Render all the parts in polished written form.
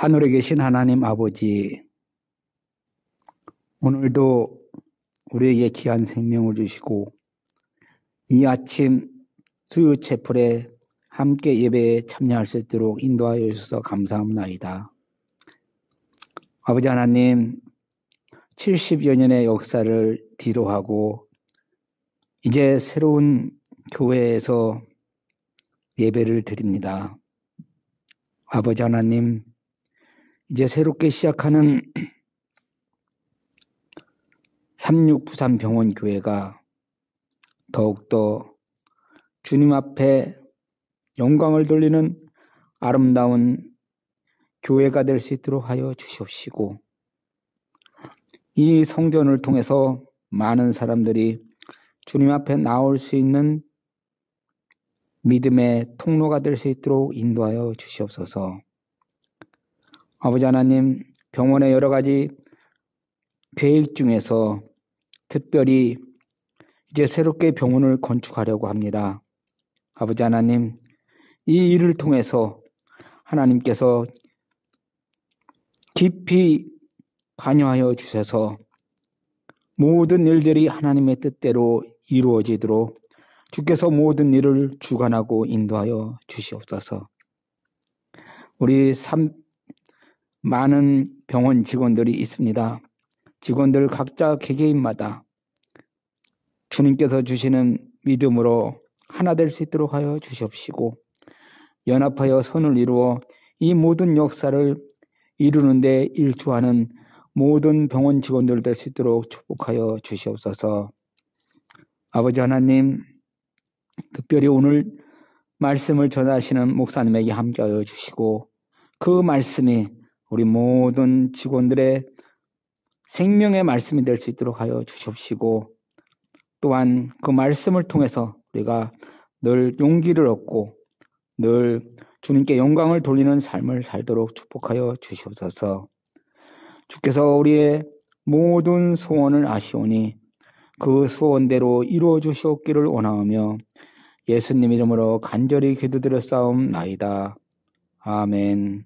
하늘에 계신 하나님 아버지, 오늘도 우리에게 귀한 생명을 주시고 이 아침 수요체플에 함께 예배에 참여할 수 있도록 인도하여 주셔서 감사합니다. 아버지 하나님, 70여 년의 역사를 뒤로하고 이제 새로운 교회에서 예배를 드립니다. 아버지 하나님, 이제 새롭게 시작하는 36부산병원교회가 더욱더 주님 앞에 영광을 돌리는 아름다운 교회가 될 수 있도록 하여 주시옵시고, 이 성전을 통해서 많은 사람들이 주님 앞에 나올 수 있는 믿음의 통로가 될 수 있도록 인도하여 주시옵소서. 아버지 하나님, 병원의 여러 가지 계획 중에서 특별히 이제 새롭게 병원을 건축하려고 합니다. 아버지 하나님, 이 일을 통해서 하나님께서 깊이 관여하여 주셔서 모든 일들이 하나님의 뜻대로 이루어지도록 주께서 모든 일을 주관하고 인도하여 주시옵소서. 우리 많은 병원 직원들이 있습니다. 직원들 각자 개개인마다 주님께서 주시는 믿음으로 하나 될 수 있도록 하여 주시옵시고, 연합하여 선을 이루어 이 모든 역사를 이루는 데 일조하는 모든 병원 직원들 될 수 있도록 축복하여 주시옵소서. 아버지 하나님, 특별히 오늘 말씀을 전하시는 목사님에게 함께하여 주시고, 그 말씀이 우리 모든 직원들의 생명의 말씀이 될 수 있도록 하여 주시옵시고, 또한 그 말씀을 통해서 우리가 늘 용기를 얻고 늘 주님께 영광을 돌리는 삶을 살도록 축복하여 주시옵소서. 주께서 우리의 모든 소원을 아시오니 그 소원대로 이루어 주시옵기를 원하오며 예수님 이름으로 간절히 기도드렸사옵나이다. 아멘.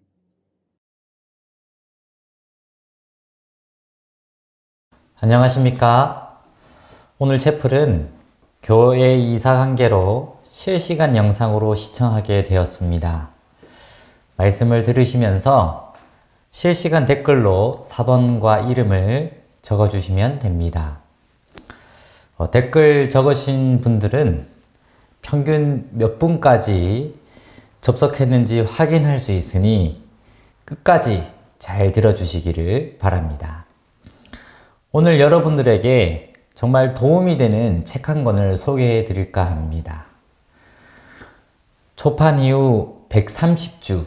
안녕하십니까? 오늘 채플은 교회 이사 관계로 실시간 영상으로 시청하게 되었습니다. 말씀을 들으시면서 실시간 댓글로 사번과 이름을 적어주시면 됩니다. 댓글 적으신 분들은 평균 몇 분까지 접속했는지 확인할 수 있으니 끝까지 잘 들어주시기를 바랍니다. 오늘 여러분들에게 정말 도움이 되는 책 한 권을 소개해 드릴까 합니다. 초판 이후 130주,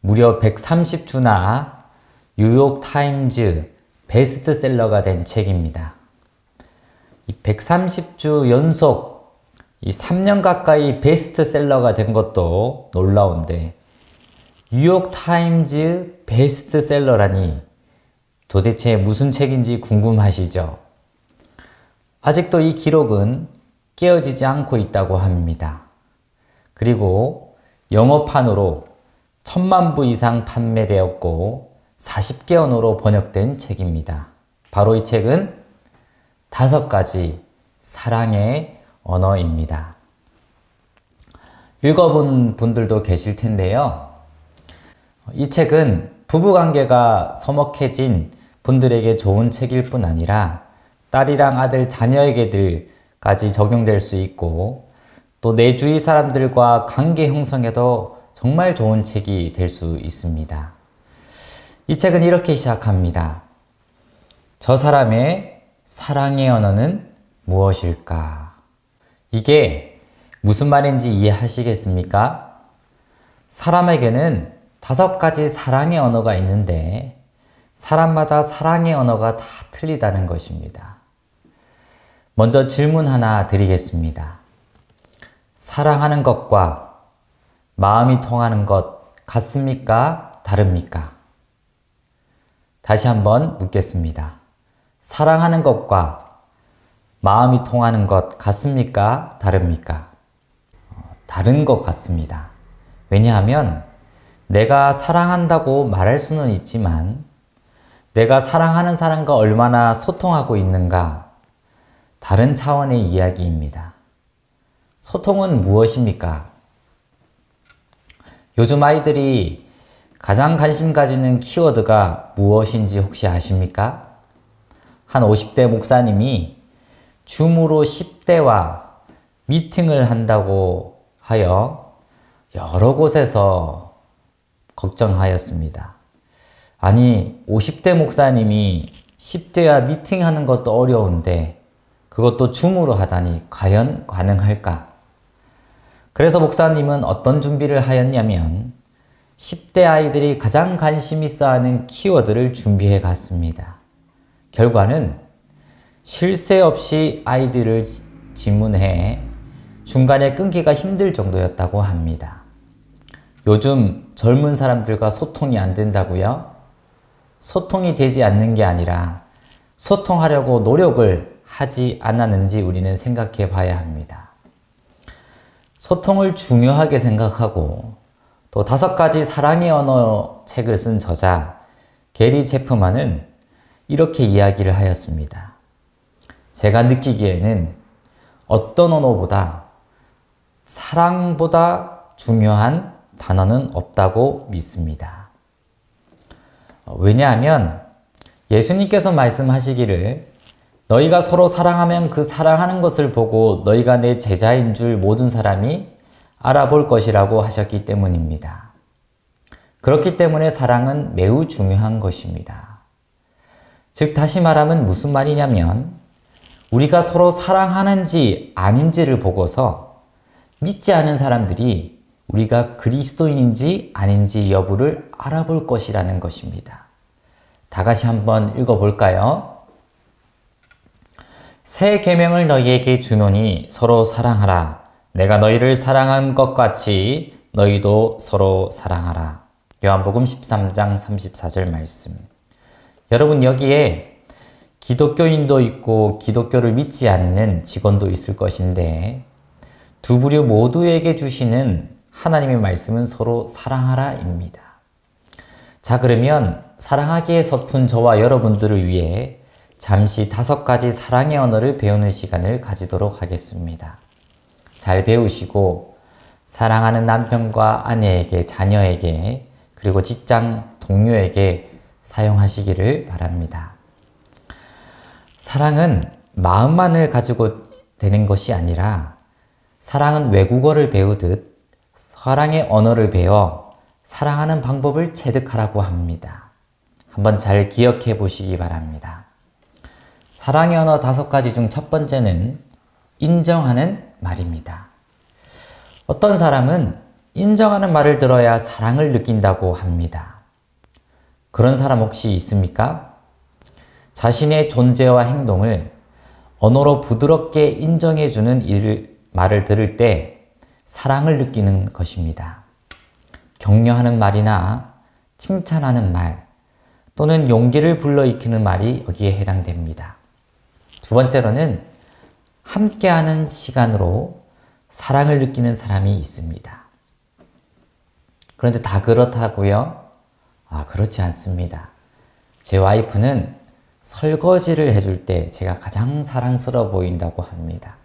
무려 130주나 뉴욕타임즈 베스트셀러가 된 책입니다. 이 130주 연속 이 3년 가까이 베스트셀러가 된 것도 놀라운데, 뉴욕타임즈 베스트셀러라니 도대체 무슨 책인지 궁금하시죠? 아직도 이 기록은 깨어지지 않고 있다고 합니다. 그리고 영어판으로 1000만 부 이상 판매되었고 40개 언어로 번역된 책입니다. 바로 이 책은 5가지 사랑의 언어입니다. 읽어본 분들도 계실 텐데요. 이 책은 부부관계가 서먹해진 분들에게 좋은 책일 뿐 아니라 딸이랑 아들, 자녀에게들까지 적용될 수 있고, 또 내 주위 사람들과 관계 형성에도 정말 좋은 책이 될 수 있습니다. 이 책은 이렇게 시작합니다. 저 사람의 사랑의 언어는 무엇일까? 이게 무슨 말인지 이해하시겠습니까? 사람에게는 5가지 사랑의 언어가 있는데 사람마다 사랑의 언어가 다 틀리다는 것입니다. 먼저 질문 하나 드리겠습니다. 사랑하는 것과 마음이 통하는 것 같습니까? 다릅니까? 다시 한번 묻겠습니다. 사랑하는 것과 마음이 통하는 것 같습니까? 다릅니까? 다른 것 같습니다. 왜냐하면 내가 사랑한다고 말할 수는 있지만 내가 사랑하는 사람과 얼마나 소통하고 있는가, 다른 차원의 이야기입니다. 소통은 무엇입니까? 요즘 아이들이 가장 관심 가지는 키워드가 무엇인지 혹시 아십니까? 한 50대 목사님이 줌으로 10대와 미팅을 한다고 하여 여러 곳에서 걱정하였습니다. 아니, 50대 목사님이 10대와 미팅하는 것도 어려운데 그것도 줌으로 하다니 과연 가능할까? 그래서 목사님은 어떤 준비를 하였냐면 10대 아이들이 가장 관심 있어 하는 키워드를 준비해 갔습니다. 결과는 쉴 새 없이 아이들을 질문해 중간에 끊기가 힘들 정도였다고 합니다. 요즘 젊은 사람들과 소통이 안 된다고요? 소통이 되지 않는 게 아니라 소통하려고 노력을 하지 않았는지 우리는 생각해 봐야 합니다. 소통을 중요하게 생각하고 또 5가지 사랑의 언어 책을 쓴 저자 게리 체프만은 이렇게 이야기를 하였습니다. 제가 느끼기에는 어떤 언어보다 사랑보다 중요한 단어는 없다고 믿습니다. 왜냐하면 예수님께서 말씀하시기를 너희가 서로 사랑하면 그 사랑하는 것을 보고 너희가 내 제자인 줄 모든 사람이 알아볼 것이라고 하셨기 때문입니다. 그렇기 때문에 사랑은 매우 중요한 것입니다. 즉 다시 말하면 무슨 말이냐면 우리가 서로 사랑하는지 아닌지를 보고서 믿지 않은 사람들이 우리가 그리스도인인지 아닌지 여부를 알아볼 것이라는 것입니다. 다 같이 한번 읽어볼까요? 새 계명을 너희에게 주노니 서로 사랑하라. 내가 너희를 사랑한 것 같이 너희도 서로 사랑하라. 요한복음 13장 34절 말씀. 여러분, 여기에 기독교인도 있고 기독교를 믿지 않는 직원도 있을 것인데 두 부류 모두에게 주시는 하나님의 말씀은 서로 사랑하라입니다. 자, 그러면 사랑하기에 서툰 저와 여러분들을 위해 잠시 5가지 사랑의 언어를 배우는 시간을 가지도록 하겠습니다. 잘 배우시고 사랑하는 남편과 아내에게, 자녀에게, 그리고 직장 동료에게 사용하시기를 바랍니다. 사랑은 마음만을 가지고 되는 것이 아니라 사랑은 외국어를 배우듯 사랑의 언어를 배워 사랑하는 방법을 체득하라고 합니다. 한번 잘 기억해 보시기 바랍니다. 사랑의 언어 5가지 중 첫 번째는 인정하는 말입니다. 어떤 사람은 인정하는 말을 들어야 사랑을 느낀다고 합니다. 그런 사람 혹시 있습니까? 자신의 존재와 행동을 언어로 부드럽게 인정해주는 말을 들을 때 사랑을 느끼는 것입니다. 격려하는 말이나 칭찬하는 말 또는 용기를 불러일으키는 말이 여기에 해당됩니다. 두 번째로는 함께하는 시간으로 사랑을 느끼는 사람이 있습니다. 그런데 다 그렇다고요? 그렇지 않습니다. 제 와이프는 설거지를 해줄 때 제가 가장 사랑스러워 보인다고 합니다.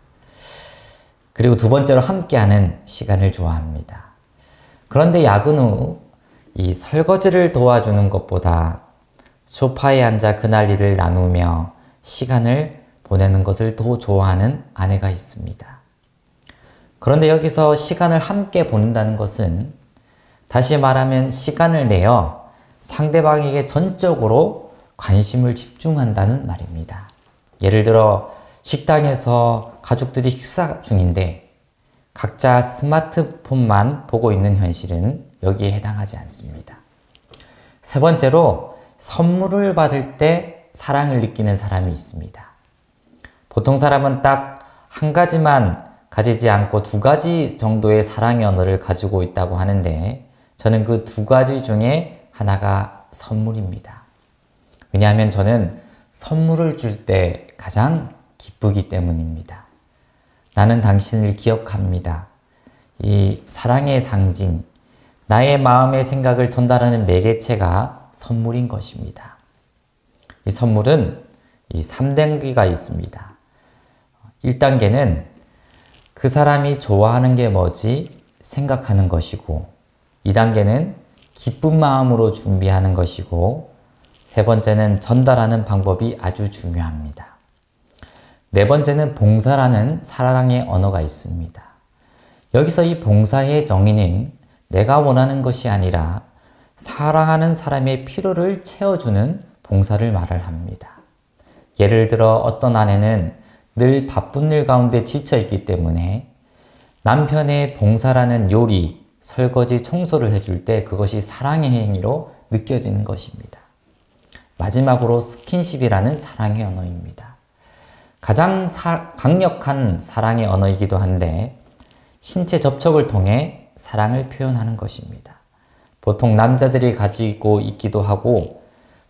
그리고 두 번째로 함께하는 시간을 좋아합니다. 그런데 야근 후 이 설거지를 도와주는 것보다 소파에 앉아 그날 일을 나누며 시간을 보내는 것을 더 좋아하는 아내가 있습니다. 그런데 여기서 시간을 함께 보낸다는 것은 다시 말하면 시간을 내어 상대방에게 전적으로 관심을 집중한다는 말입니다. 예를 들어 식당에서 가족들이 식사 중인데 각자 스마트폰만 보고 있는 현실은 여기에 해당하지 않습니다. 세 번째로 선물을 받을 때 사랑을 느끼는 사람이 있습니다. 보통 사람은 딱 한 가지만 가지지 않고 2가지 정도의 사랑의 언어를 가지고 있다고 하는데 저는 그 2가지 중에 하나가 선물입니다. 왜냐하면 저는 선물을 줄 때 가장 기쁘기 때문입니다. 나는 당신을 기억합니다. 이 사랑의 상징, 나의 마음의 생각을 전달하는 매개체가 선물인 것입니다. 이 선물은 이 3단계가 있습니다. 1단계는 그 사람이 좋아하는 게 뭐지 생각하는 것이고, 2단계는 기쁜 마음으로 준비하는 것이고, 세 번째는 전달하는 방법이 아주 중요합니다. 네 번째는 봉사라는 사랑의 언어가 있습니다. 여기서 이 봉사의 정의는 내가 원하는 것이 아니라 사랑하는 사람의 필요를 채워주는 봉사를 말을 합니다. 예를 들어 어떤 아내는 늘 바쁜 일 가운데 지쳐있기 때문에 남편의 봉사라는 요리, 설거지, 청소를 해줄 때 그것이 사랑의 행위로 느껴지는 것입니다. 마지막으로 스킨십이라는 사랑의 언어입니다. 가장 강력한 사랑의 언어이기도 한데 신체 접촉을 통해 사랑을 표현하는 것입니다. 보통 남자들이 가지고 있기도 하고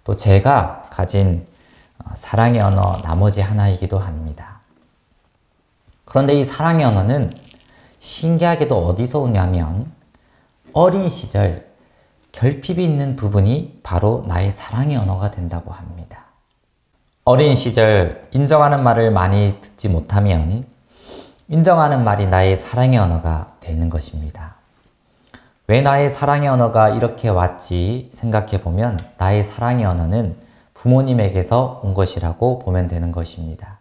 또 제가 가진 사랑의 언어 나머지 하나이기도 합니다. 그런데 이 사랑의 언어는 신기하게도 어디서 오냐면 어린 시절 결핍이 있는 부분이 바로 나의 사랑의 언어가 된다고 합니다. 어린 시절 인정하는 말을 많이 듣지 못하면 인정하는 말이 나의 사랑의 언어가 되는 것입니다. 왜 나의 사랑의 언어가 이렇게 왔지 생각해 보면 나의 사랑의 언어는 부모님에게서 온 것이라고 보면 되는 것입니다.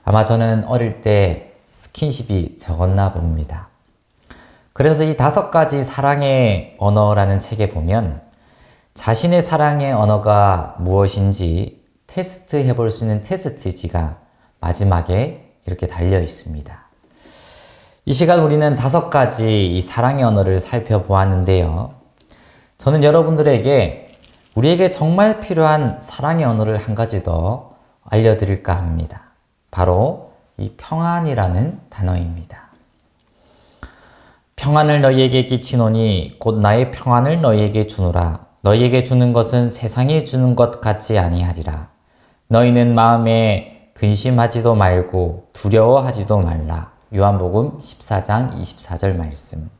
아마 저는 어릴 때 스킨십이 적었나 봅니다. 그래서 이 5가지 사랑의 언어라는 책에 보면 자신의 사랑의 언어가 무엇인지 테스트 해볼 수 있는 테스트지가 마지막에 이렇게 달려 있습니다. 이 시간 우리는 5가지 이 사랑의 언어를 살펴보았는데요. 저는 여러분들에게 우리에게 정말 필요한 사랑의 언어를 한 가지 더 알려드릴까 합니다. 바로 이 평안이라는 단어입니다. 평안을 너희에게 끼치노니 곧 나의 평안을 너희에게 주노라. 너희에게 주는 것은 세상이 주는 것 같지 아니하리라. 너희는 마음에 근심하지도 말고 두려워하지도 말라. 요한복음 14장 24절 말씀.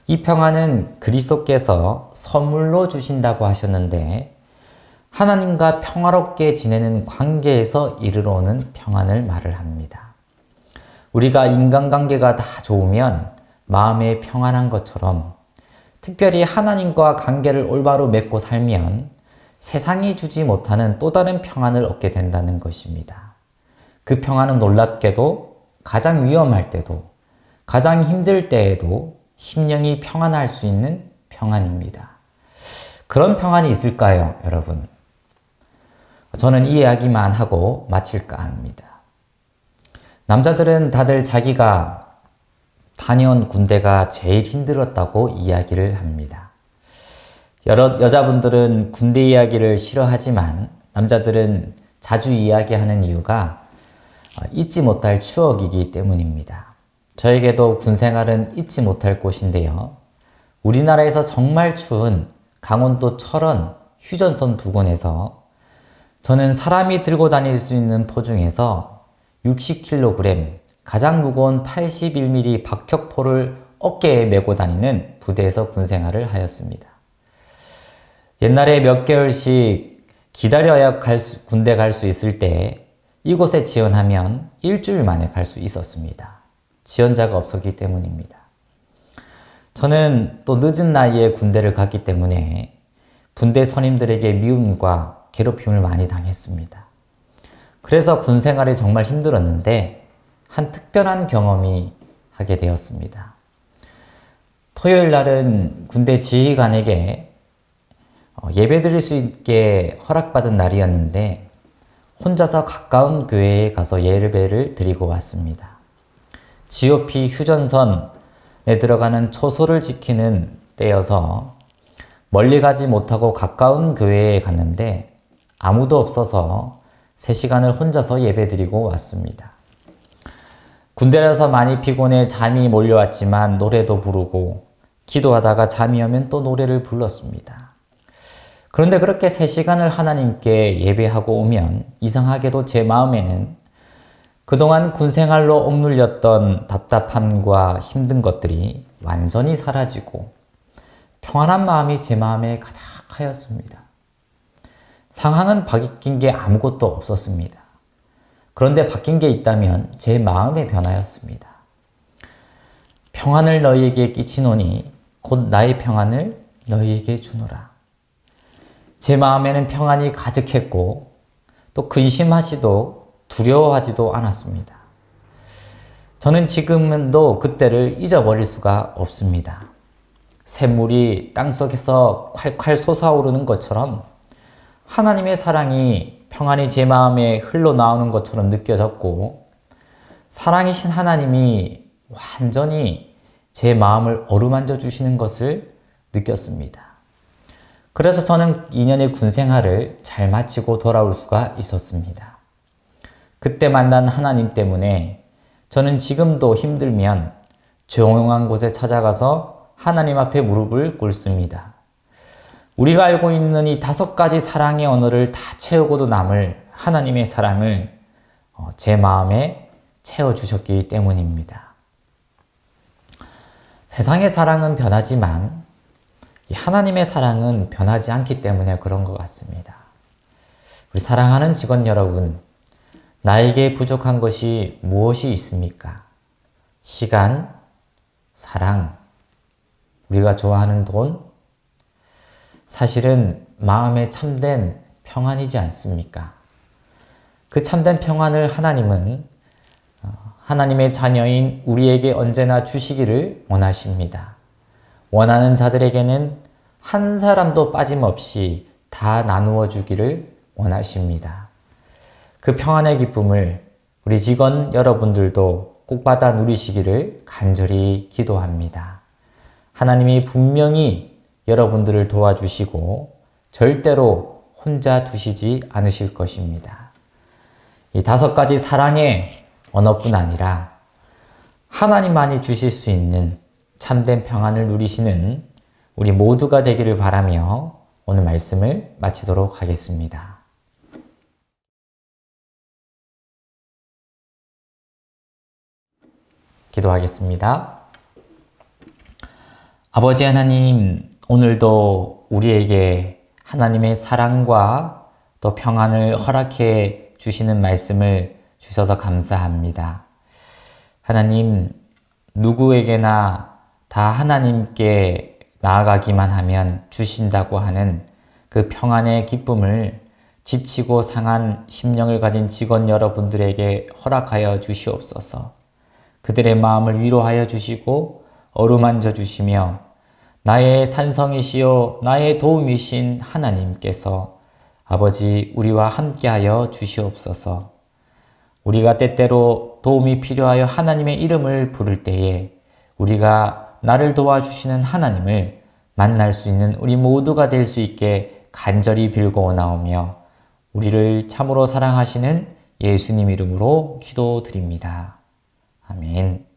이 평안은 그리스도께서 선물로 주신다고 하셨는데 하나님과 평화롭게 지내는 관계에서 이르러 오는 평안을 말을 합니다. 우리가 인간관계가 다 좋으면 마음에 평안한 것처럼 특별히 하나님과 관계를 올바로 맺고 살면 세상이 주지 못하는 또 다른 평안을 얻게 된다는 것입니다. 그 평안은 놀랍게도 가장 위험할 때도 가장 힘들 때에도 심령이 평안할 수 있는 평안입니다. 그런 평안이 있을까요, 여러분? 저는 이 이야기만 하고 마칠까 합니다. 남자들은 다들 자기가 다녀온 군대가 제일 힘들었다고 이야기를 합니다. 여자분들은 군대 이야기를 싫어하지만 남자들은 자주 이야기하는 이유가 잊지 못할 추억이기 때문입니다. 저에게도 군생활은 잊지 못할 곳인데요. 우리나라에서 정말 추운 강원도 철원 휴전선 부근에서 저는 사람이 들고 다닐 수 있는 포 중에서 60kg, 가장 무거운 81mm 박격포를 어깨에 메고 다니는 부대에서 군생활을 하였습니다. 옛날에 몇 개월씩 기다려야 군대 갈 수 있을 때 이곳에 지원하면 일주일 만에 갈 수 있었습니다. 지원자가 없었기 때문입니다. 저는 또 늦은 나이에 군대를 갔기 때문에 군대 선임들에게 미움과 괴롭힘을 많이 당했습니다. 그래서 군 생활이 정말 힘들었는데 한 특별한 경험이 하게 되었습니다. 토요일 날은 군대 지휘관에게 예배드릴 수 있게 허락받은 날이었는데 혼자서 가까운 교회에 가서 예배를 드리고 왔습니다. GOP 휴전선에 들어가는 초소를 지키는 때여서 멀리 가지 못하고 가까운 교회에 갔는데 아무도 없어서 3시간을 혼자서 예배드리고 왔습니다. 군대라서 많이 피곤해 잠이 몰려왔지만 노래도 부르고 기도하다가 잠이 오면 또 노래를 불렀습니다. 그런데 그렇게 3시간을 하나님께 예배하고 오면 이상하게도 제 마음에는 그동안 군생활로 억눌렸던 답답함과 힘든 것들이 완전히 사라지고 평안한 마음이 제 마음에 가득하였습니다. 상황은 바뀐 게 아무것도 없었습니다. 그런데 바뀐 게 있다면 제 마음의 변화였습니다. 평안을 너희에게 끼치노니 곧 나의 평안을 너희에게 주노라. 제 마음에는 평안이 가득했고 또 근심하지도 두려워하지도 않았습니다. 저는 지금도 그때를 잊어버릴 수가 없습니다. 샘물이 땅속에서 콸콸 솟아오르는 것처럼 하나님의 사랑이 평안히 제 마음에 흘러나오는 것처럼 느껴졌고 사랑이신 하나님이 완전히 제 마음을 어루만져 주시는 것을 느꼈습니다. 그래서 저는 2년의 군생활을 잘 마치고 돌아올 수가 있었습니다. 그때 만난 하나님 때문에 저는 지금도 힘들면 조용한 곳에 찾아가서 하나님 앞에 무릎을 꿇습니다. 우리가 알고 있는 이 5가지 사랑의 언어를 다 채우고도 남을 하나님의 사랑을 제 마음에 채워주셨기 때문입니다. 세상의 사랑은 변하지만 하나님의 사랑은 변하지 않기 때문에 그런 것 같습니다. 우리 사랑하는 직원 여러분, 나에게 부족한 것이 무엇이 있습니까? 시간, 사랑, 우리가 좋아하는 돈, 사실은 마음에 참된 평안이지 않습니까? 그 참된 평안을 하나님은 하나님의 자녀인 우리에게 언제나 주시기를 원하십니다. 원하는 자들에게는 한 사람도 빠짐없이 다 나누어 주기를 원하십니다. 그 평안의 기쁨을 우리 직원 여러분들도 꼭 받아 누리시기를 간절히 기도합니다. 하나님이 분명히 여러분들을 도와주시고 절대로 혼자 두시지 않으실 것입니다. 이 5가지 사랑의 언어뿐 아니라 하나님만이 주실 수 있는 참된 평안을 누리시는 우리 모두가 되기를 바라며 오늘 말씀을 마치도록 하겠습니다. 기도하겠습니다. 아버지 하나님, 오늘도 우리에게 하나님의 사랑과 또 평안을 허락해 주시는 말씀을 주셔서 감사합니다. 하나님, 누구에게나 다 하나님께 나아가기만 하면 주신다고 하는 그 평안의 기쁨을 지치고 상한 심령을 가진 직원 여러분들에게 허락하여 주시옵소서. 그들의 마음을 위로하여 주시고 어루만져 주시며 나의 산성이시요 나의 도움이신 하나님께서 아버지 우리와 함께하여 주시옵소서. 우리가 때때로 도움이 필요하여 하나님의 이름을 부를 때에 우리가 나를 도와주시는 하나님을 만날 수 있는 우리 모두가 될 수 있게 간절히 빌고 나오며 우리를 참으로 사랑하시는 예수님 이름으로 기도드립니다. 아멘.